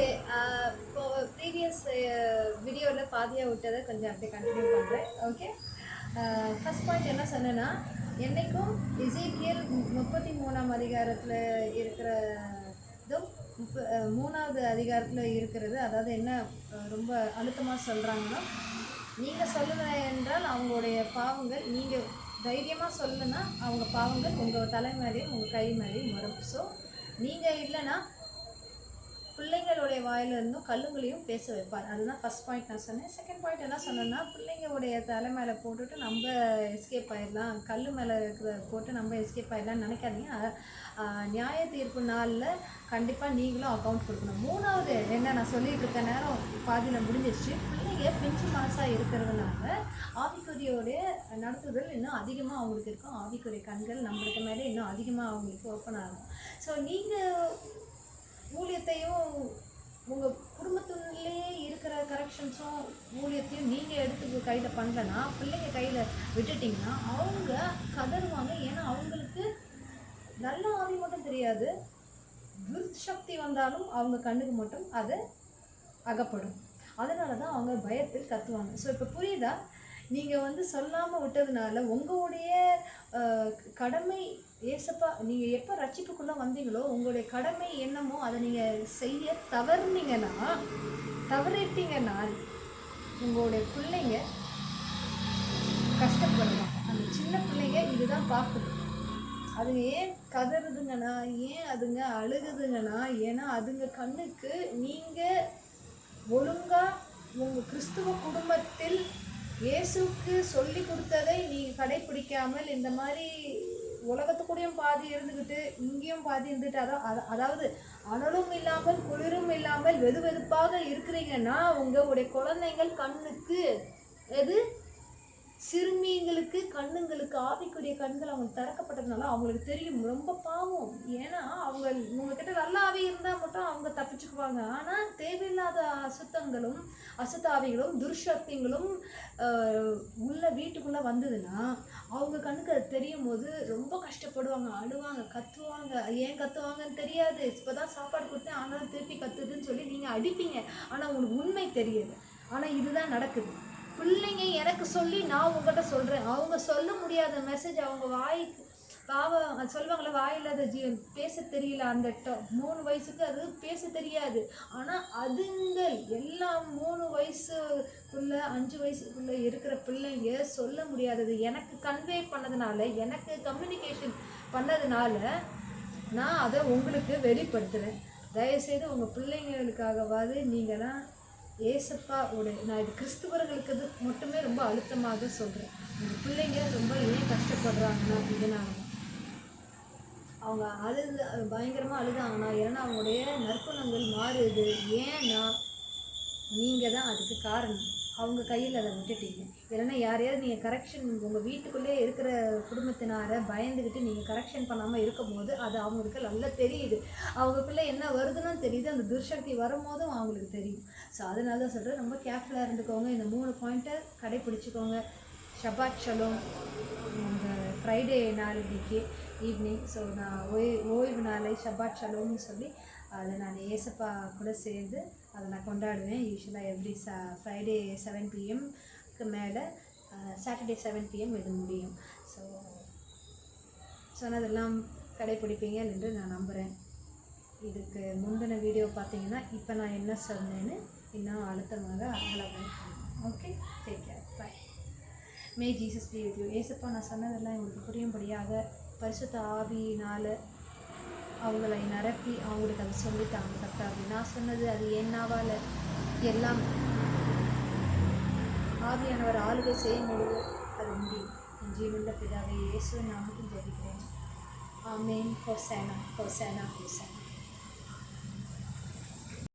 Okay. இப்போ previous வீடியோவில் பாதியாக விட்டதை கொஞ்சம் அப்படியே கண்டினியூ பண்ணுறேன். ஓகே. ஃபஸ்ட் பாயிண்ட் என்ன சொன்னேன்னா, என்றைக்கும் எசேக்கியேல் 33ஆம் அதிகாரத்தில் இருக்கிற இதுவும் 3வது அதிகாரத்தில் இருக்கிறது. அதாவது என்ன ரொம்ப அழுத்தமாக சொல்கிறாங்கன்னா, நீங்கள் சொல்லுங்கள் என்றால் அவங்களுடைய பாவங்கள், நீங்கள் தைரியமாக சொல்லலைன்னா அவங்க பாவங்கள் உங்கள் தலை மேலேயும் உங்கள் கை மேலேயும் வரும். ஸோ நீங்கள் இல்லைன்னா பிள்ளைங்களுடைய வாயிலிருந்தும் கல்லுங்களையும் பேச வைப்பார். அதுதான் ஃபஸ்ட் பாயிண்ட் நான் சொன்னேன். செகண்ட் பாயிண்ட் என்ன சொன்னேன்னா, பிள்ளைங்களுடைய தலை மேலே போட்டுட்டு நம்ம எஸ்கேப் ஆகிடலாம், கல் மேலே இருக்கிற போட்டு நம்ம எஸ்கேப் ஆகிடலாம்னு நினைக்காதீங்க. நியாய தீர்ப்பு நாளில் கண்டிப்பாக நீங்களும் அக்கௌண்ட் கொடுக்கணும். 3வது என்ன நான் சொல்லிகிட்டு இருக்க நேரம் பாதியில் முடிஞ்சிருச்சு. பிள்ளைங்க பிஞ்சு மனசாக இருக்கிறதுனால ஆவிக்குரியோடைய நடத்துதல் இன்னும் அதிகமாக அவங்களுக்கு இருக்கும். ஆவிக்குரிய கண்கள் நம்மளுக்கு மேலே இன்னும் அதிகமாக அவங்களுக்கு ஓப்பன் ஆகும். ஸோ நீங்கள் ஊழியத்தையும் உங்கள் குடும்பத்துலேயே இருக்கிற கரெக்ஷன்ஸும் ஊழியத்தையும் நீங்கள் எடுத்து கையில் பண்ணலன்னா, பிள்ளைங்க கையில் விட்டுட்டிங்கன்னா அவங்க கதறுவாங்க. ஏன்னா அவங்களுக்கு நல்ல ஆவி மட்டும் தெரியாது, துர்சக்தி வந்தாலும் அவங்க கண்ணுக்கு மட்டும் அது அகப்படும். அதனால தான் அவங்க பயத்தில் கத்துவாங்க. ஸோ இப்போ புரியுதா? நீங்கள் சொல்லாமல் விட்டதுனால உங்களுடைய கடமை ஏசப்பா, நீங்கள் எப்போ ரட்சிப்புக்குள்ளே வந்தீங்களோ உங்களுடைய கடமை என்னமோ அதை நீங்கள் செய்ய தவறிட்டீங்கன்னா உங்களுடைய பிள்ளைங்க கஷ்டப்படுவாங்க. அந்த சின்ன பிள்ளைங்க இதுதான் பார்க்குது. அதுங்க ஏன் கதறுதுங்கன்னா, ஏன் அதுங்க அழுகுதுங்கன்னா, ஏன்னா அதுங்க கண்ணுக்கு நீங்கள் ஒழுங்காக உங்கள் கிறிஸ்துவ குடும்பத்தில் இயேசுக்கு சொல்லி கொடுத்ததை நீங்கள் கடைப்பிடிக்காமல் இந்த மாதிரி உலகத்துக்கூடையும் பாதி இருந்துக்கிட்டு இங்கேயும் பாதி இருந்துட்டு, அதாவது அனலும் இல்லாமல் குளிரும் இல்லாமல் வெதுவெதுப்பாக இருக்கிறீங்கன்னா உங்களுடைய குழந்தைங்கள் கண்ணுக்கு எது சிறுமிங்களுக்கு கண்ணுங்களுக்கு ஆவிக்குரிய கண்கள் அவங்களுக்கு திறக்கப்பட்டதுனால அவங்களுக்கு தெரியும் ரொம்ப பாவம். ஏன்னா அவங்க உங்ககிட்ட நல்ல ஆவி இருந்தால் மட்டும் அவங்க தப்பிச்சுக்குவாங்க. ஆனால் தேவையில்லாத அசுத்தங்களும் அசுத்தாவிகளும் துர்சக்திகளும் உள்ள வீட்டுக்குள்ளே வந்ததுன்னா அவங்க கண்ணுக்கு அது தெரியும் போது ரொம்ப கஷ்டப்படுவாங்க, அழுவாங்க, கத்துவாங்க. ஏன் கத்துவாங்கன்னு தெரியாது. இப்போ தான் சாப்பாடு கொடுத்தேன் ஆனாலும் திருப்பி கத்துதுன்னு சொல்லி நீங்கள் அடிப்பீங்க. ஆனால் உங்களுக்கு உண்மை தெரியாது. ஆனால் இதுதான் நடக்குது. பிள்ளைங்க எனக்கு சொல்லி நான் உங்கள்கிட்ட சொல்கிறேன். அவங்க சொல்ல முடியாத மெசேஜ் அவங்க வாய்க்கு பாவம் சொல்லுவாங்களே, வாயில்லாத ஜீவன், பேச தெரியல. அந்த 3 வயசுக்கு அது பேச தெரியாது. ஆனால் அதுங்கள் எல்லாம் 3 வயசுக்குள்ளே 5 வயசுக்குள்ளே இருக்கிற பிள்ளைங்க சொல்ல முடியாதது எனக்கு கன்வே பண்ணதுனால, எனக்கு கம்யூனிகேஷன் பண்ணதுனால நான் அதை உங்களுக்கு வெளிப்படுத்துகிறேன். தயவுசெய்து உங்கள் பிள்ளைங்களுக்காகவாது நீங்கள்லாம் ஏசப்பா நான் இது கிறிஸ்துவர்களுக்கு இது மட்டுமே ரொம்ப அழுத்தமாக சொல்கிறேன். இந்த பிள்ளைங்க ரொம்ப ஏன் கஷ்டப்படுறாங்கன்னா இதனால அவங்க பயங்கரமாக அழுதாங்கன்னா, ஏன்னா அவங்களுடைய நற்குணங்கள் மாறுது. ஏன்னா நீங்கள் தான் அதுக்கு காரணம். அவங்க கையில் அதை விட்டுட்டீங்க. இல்லைன்னா யாரையாவது நீங்கள் கரெக்ஷன் உங்கள் வீட்டுக்குள்ளே இருக்கிற குடும்பத்தினாரை பயந்துக்கிட்டு நீங்கள் கரெக்ஷன் பண்ணாமல் இருக்கும் போது அது அவங்களுக்கு நல்லா தெரியுது. அவங்களுக்குள்ளே என்ன வருதுன்னு தெரியுது. அந்த துர்சக்தி வரும்போதும் அவங்களுக்கு தெரியும். ஸோ அதனால தான் சொல்கிறேன், ரொம்ப கேர்ஃபுல்லாக இருந்துக்கோங்க. இந்த 3 பாயிண்ட்டை கடைப்பிடிச்சிக்கோங்க. ஷபாத் ஷலோம். இந்த ஃப்ரைடே நாளைக்கு ஈவினிங். ஸோ நான் ஓய்வு நாளை ஷபாத் ஷலோம்னு சொல்லி அதை நான் ஏசப்பா கூட சேர்ந்து அதை நான் கொண்டாடுவேன். யூஸ்வலாக எவ்ரி ஃப்ரைடே 7 PM மேலே சாட்டர்டே 7 PM இது முடியும். ஸோ சொன்னதெல்லாம் கடைப்பிடிப்பீங்க என்று நான் நம்புகிறேன். இதுக்கு முந்தின வீடியோ பார்த்தீங்கன்னா இப்போ நான் என்ன சொன்னேன்னு இன்னும் அழுத்தமாக அழகாக. Okay, take care, bye. May Jesus be with you. ஏசப்பா நான் சொன்னதெல்லாம் உங்களுக்கு புரியும்படியாக பரிசுத்த ஆவியினால் அவங்களை நிரப்பி அவங்களுக்கு அதை சொல்லித்தாங்க கர்த்தாவே. நான் சொன்னது அது என்னாவால் எல்லாம் ஆவியானவர் ஆளுகை செய்யும் பொழுது அது முடியும். என் ஜீவனுள்ள பிதாவை இயேசுவின் நாமத்தில் ஜெபிக்கிறேன். ஆமென். ஹோசேனா, ஹோசேனா, ஹோசேனா.